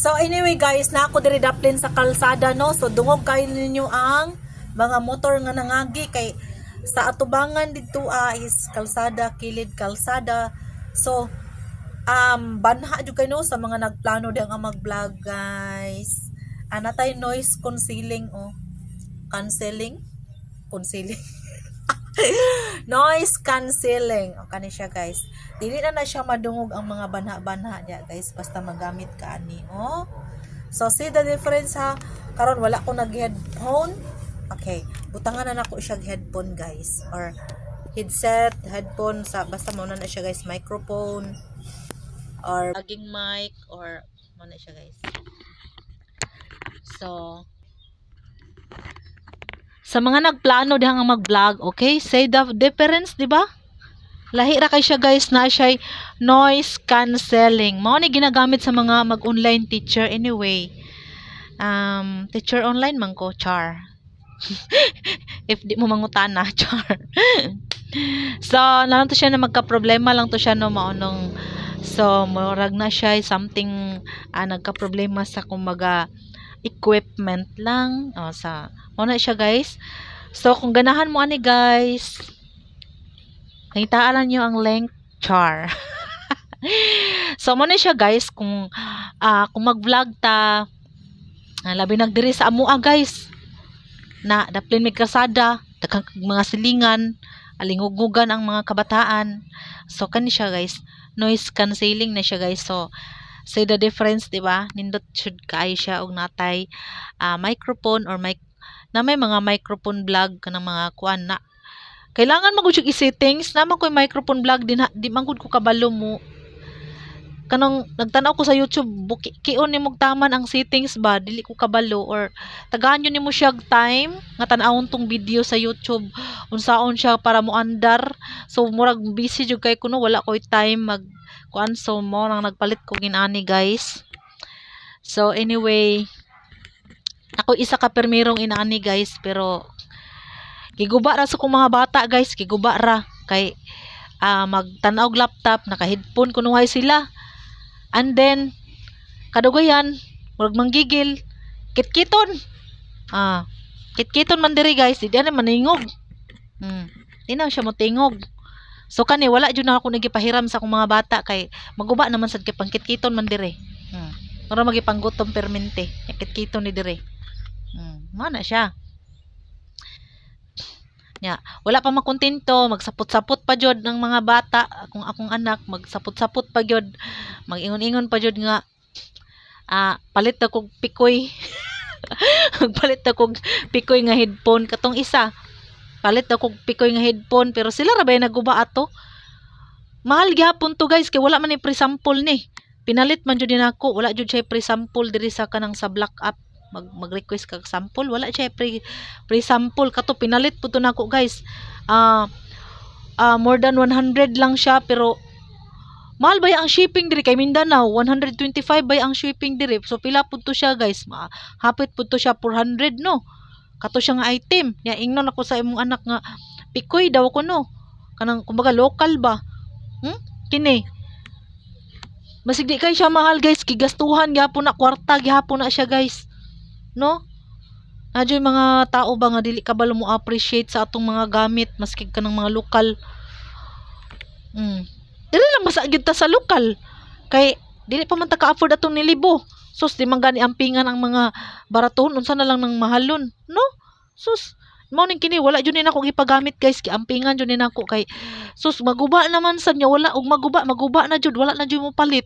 So anyway guys, na ako diri daplin sa kalsada no. So dungog kayo ninyo ang mga motor nga nangagi kay sa atubangan dito is kalsada, kilid kalsada. So banha jud kayo no sa mga nagplano di nga mag-vlog guys. Anatay noise cancelling cancelling noise cancelling o kani siya guys, dili na siya madungog ang mga banha-banha niya guys basta magamit ka ani so see the difference ha, karon wala ko nag headphone. Okay, butangan na nako siya headphone guys or headphone sa basta mo na siya guys, microphone or laging mic or mo na siya guys. So sa mga nagplano dihang mag-vlog, okay? Say the difference, di ba? Lahi ra kay siya guys na siya noise cancelling. Mao ni ginagamit sa mga mag-online teacher anyway. Teacher online man ko, char. If di mo mangutana, char. So, nalang to siya na magka-problema lang to siya no maunong. So, murag na siya something nagka-problema sa kumaga equipment lang sa muna siya guys. So kung ganahan mo ani guys, nakitaalan nyo ang link char. So muna siya guys kung mag-vlog ta labi nagdiri sa amua guys na daplin may kasada daghang mga silingan alingugugan ang mga kabataan. So kani siya guys, noise cancelling na siya guys. So say the difference, di ba? Nindot should kay siya og natay microphone or mic na may mga microphone vlog kanang mga kuan na kailangan magud yung i-settings naman ko yung microphone vlog din di man gud ko kabalo mo kanang nagtanaw ko sa YouTube kion ni mog taman ang settings ba dili ko kabalo or tagaan yun nimo siya time nga tan-awon tong video sa YouTube unsaon siya para mo andar. So murag busy jud kay kuno wala koy time mag kuan, so mo nang nagpalit ko ginani guys. So anyway, ako isa ka permirong inaani guys, pero giguba ra sa kong mga bata guys, giguba ra kay magtanaw og laptop naka headphone kunuhay sila. And then kadugayan murag manggigil kitkiton kitkiton man diri guys, di na maningog di na siya motingog. So kani wala jud na ako nagipahiram sa akong mga bata kay maguba naman sad kay pangkitkiton man dire. Para magipanggutom permente. Kitkiton ni dire. Mana siya. Ya, wala pa makontento, magsapot-sapot pa jud ng mga bata, akong anak magsapot-sapot pa jud. Magingon-ingon pa jud nga palit ako pikoy. Palit ako pikoy nga headphone katong isa. Palit ako pikoy nga headphone pero sila ra bay naguba ato. Mahal gyapon to guys kay wala man ni pre-sample ni. Pinalit man jud din ako, wala jud siya pre-sample diri sa kanang sa Black App. Mag-request kag sample, wala siya pre-sample kato pinalit pud to nako guys. More than 100 lang siya pero mahal ba ang shipping diri kay Mindanao 125 ba ang shipping diri. So pila pud to siya guys? Hapit pud to siya 400 no. Kato siya nga item. Ya ingnon ako sa imong anak nga pikoy daw ko no. Kanang kumbaga local ba? Kini. Masig di kay siya mahal guys, gigastuhan gyapon na kwarta gyapon na siya guys. No? Adyo mga tao ba nga dili kabalo mo appreciate sa atong mga gamit maski kanang mga lokal. Dili lang masagid ta sa lokal. Kay dili pa man ta ka-afford atong nilibo. Sus, di man gani ampingan ang mga baraton unsa na lang nang mahalon, no? Sus, mao ning kini wala jud ni nako gipagamit guys, giampingan jud ni nako kay sus maguba naman sad nya wala og maguba na jud wala na jud mo palit.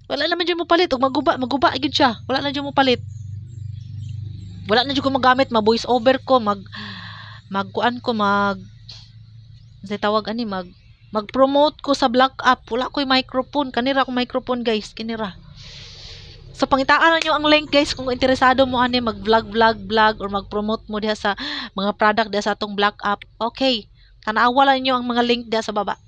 Wala naman jud mo palit og maguba gyud siya. Wala na jud mo palit. Wala na jud ko magamit, ma-voice over ko, magkuan ko say tawag ani mag-promote ko sa Black App. Wala ko'y microphone. Kanira akong microphone guys. Kanira. So pangitaan nyo ang link guys kung interesado mo ani mag-vlog or mag-promote mo diha sa mga product diha sa atong Black App. Okay. Tanawa lang nyo ang mga link diha sa baba.